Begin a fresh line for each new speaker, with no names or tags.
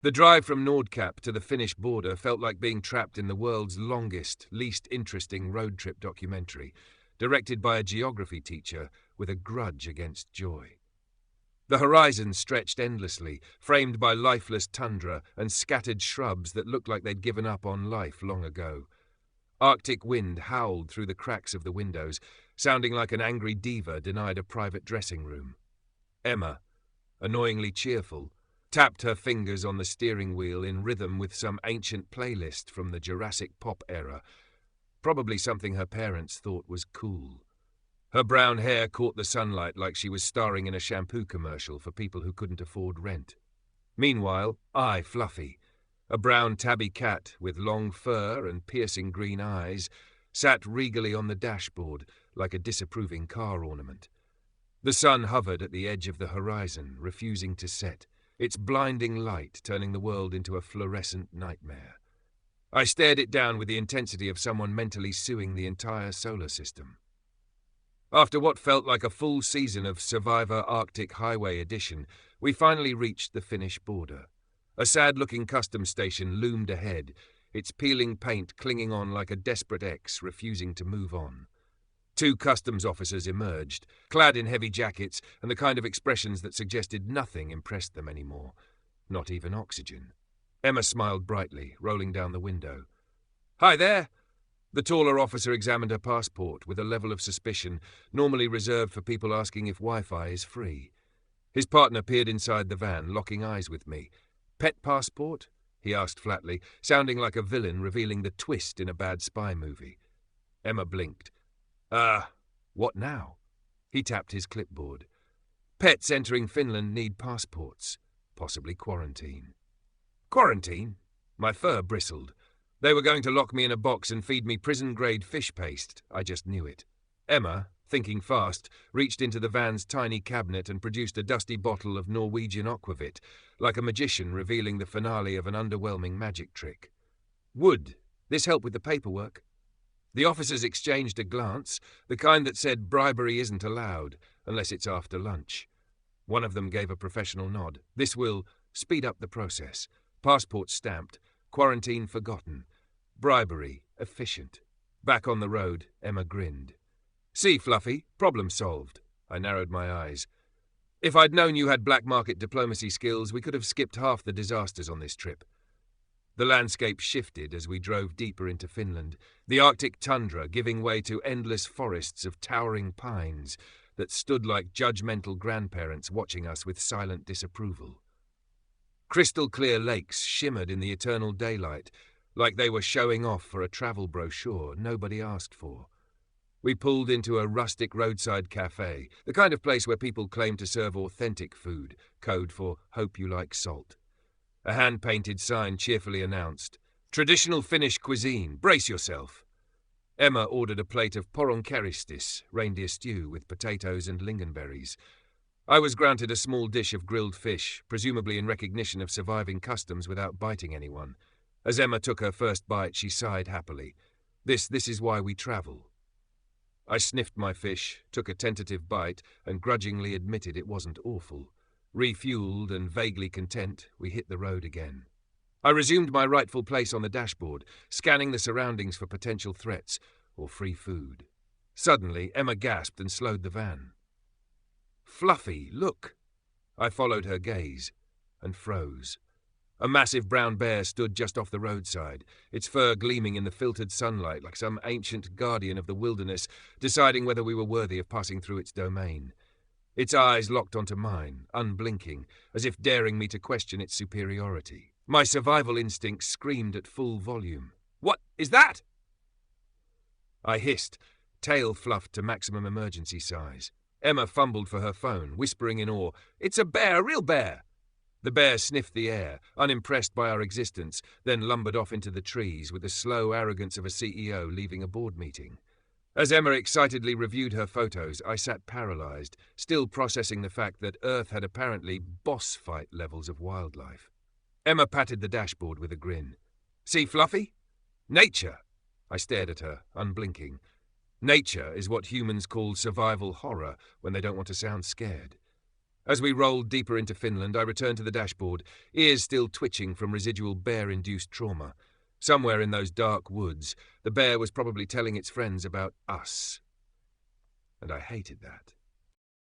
The drive from Nordkapp to the Finnish border felt like being trapped in the world's longest, least interesting road trip documentary, directed by a geography teacher with a grudge against joy. The horizon stretched endlessly, framed by lifeless tundra and scattered shrubs that looked like they'd given up on life long ago. Arctic wind howled through the cracks of the windows, sounding like an angry diva denied a private dressing room. Emma, annoyingly cheerful, tapped her fingers on the steering wheel in rhythm with some ancient playlist from the Jurassic pop era, probably something her parents thought was cool. Her brown hair caught the sunlight like she was starring in a shampoo commercial for people who couldn't afford rent. Meanwhile, I, Fluffy, a brown tabby cat with long fur and piercing green eyes, sat regally on the dashboard like a disapproving car ornament. The sun hovered at the edge of the horizon, refusing to set, its blinding light turning the world into a fluorescent nightmare. I stared it down with the intensity of someone mentally suing the entire solar system. After what felt like a full season of Survivor Arctic Highway Edition, we finally reached the Finnish border. A sad-looking customs station loomed ahead, its peeling paint clinging on like a desperate ex refusing to move on. 2 customs officers emerged, clad in heavy jackets and the kind of expressions that suggested nothing impressed them anymore, not even oxygen. Emma smiled brightly, rolling down the window. "Hi there!" The taller officer examined her passport with a level of suspicion normally reserved for people asking if Wi-Fi is free. His partner peered inside the van, locking eyes with me. "Pet passport?" he asked flatly, sounding like a villain revealing the twist in a bad spy movie. Emma blinked. What now?" He tapped his clipboard. "Pets entering Finland need passports, possibly quarantine." "Quarantine?" My fur bristled. They were going to lock me in a box and feed me prison-grade fish paste. I just knew it. Emma, thinking fast, reached into the van's tiny cabinet and produced a dusty bottle of Norwegian Aquavit, like a magician revealing the finale of an underwhelming magic trick. "Would this help with the paperwork?" The officers exchanged a glance, the kind that said bribery isn't allowed, unless it's after lunch. One of them gave a professional nod. "This will speed up the process. Passport stamped, quarantine forgotten. Bribery efficient." Back on the road, Emma grinned. "See, Fluffy, problem solved." I narrowed my eyes. "If I'd known you had black market diplomacy skills, we could have skipped half the disasters on this trip." The landscape shifted as we drove deeper into Finland, the Arctic tundra giving way to endless forests of towering pines that stood like judgmental grandparents watching us with silent disapproval. Crystal-clear lakes shimmered in the eternal daylight, like they were showing off for a travel brochure nobody asked for. We pulled into a rustic roadside cafe, the kind of place where people claim to serve authentic food, code for "hope you like salt." A hand-painted sign cheerfully announced, "Traditional Finnish cuisine, brace yourself." Emma ordered a plate of poronkeristis, reindeer stew with potatoes and lingonberries. I was granted a small dish of grilled fish, presumably in recognition of surviving customs without biting anyone. As Emma took her first bite, she sighed happily. This is why we travel." I sniffed my fish, took a tentative bite, and grudgingly admitted it wasn't awful. Refueled and vaguely content, we hit the road again. I resumed my rightful place on the dashboard, scanning the surroundings for potential threats or free food. Suddenly, Emma gasped and slowed the van. "Fluffy, look!" I followed her gaze and froze. A massive brown bear stood just off the roadside, its fur gleaming in the filtered sunlight like some ancient guardian of the wilderness, deciding whether we were worthy of passing through its domain. Its eyes locked onto mine, unblinking, as if daring me to question its superiority. My survival instincts screamed at full volume. "What is that?" I hissed, tail fluffed to maximum emergency size. Emma fumbled for her phone, whispering in awe, "It's a bear, a real bear!" The bear sniffed the air, unimpressed by our existence, then lumbered off into the trees with the slow arrogance of a CEO leaving a board meeting. As Emma excitedly reviewed her photos, I sat paralyzed, still processing the fact that Earth had apparently boss fight levels of wildlife. Emma patted the dashboard with a grin. "See, Fluffy? Nature!" I stared at her, unblinking. Nature is what humans call survival horror when they don't want to sound scared. As we rolled deeper into Finland, I returned to the dashboard, ears still twitching from residual bear-induced trauma. Somewhere in those dark woods, the bear was probably telling its friends about us. And I hated that.